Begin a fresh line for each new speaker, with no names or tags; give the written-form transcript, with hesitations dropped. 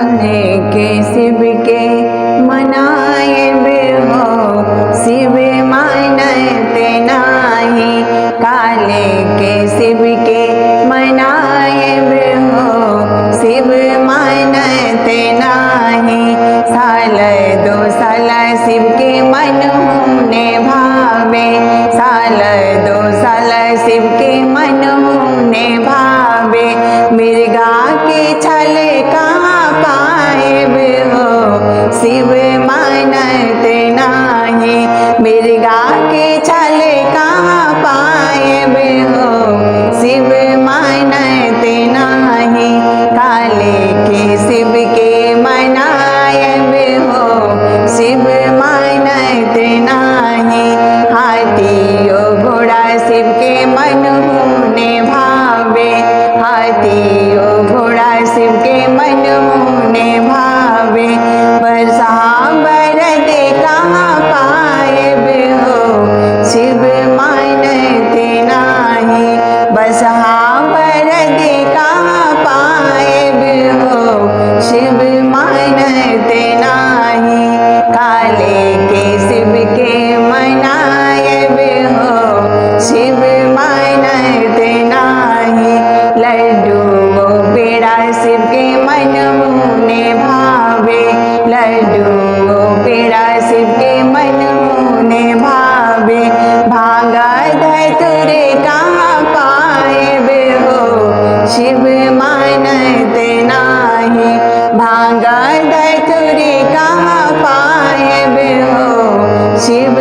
के शिव के मनाए हो, शिव मानते नाही। काले के शिव के मनाए हो, शिव मानते नाही। साल दो साल शिव के मन ने भावे, साल दो साल शिव के मन ने भावे। मिर्गा के छल कहाँ पाए हो, शिव मानते नाही। मिर्गा के छल कहाँ पाए हो, शिव मानते नाही। काले के शिव के मनाए हो, शिव मानते नाही। हाथियो घोड़ा शिव के मन ने भावे, हाथियो घोड़ा शिव के मन ने भावे। बरसाबर दे कहाँ पाए हो, शिव मानते नाही। बरसाबर दे कहाँ पाए हो, शिव मानते नाही। काले के शिव के मनाए हो, शिव मानते नाही। लड्डू वो पेड़ा शिव के मन ने भावे, लड्डू वो पेड़ा शिव के मन ने भावे। भांगा धतुर कहाँ पाए हो, शिव मानते नाही। भांगा धतुर कहाँ पाए हो, शिव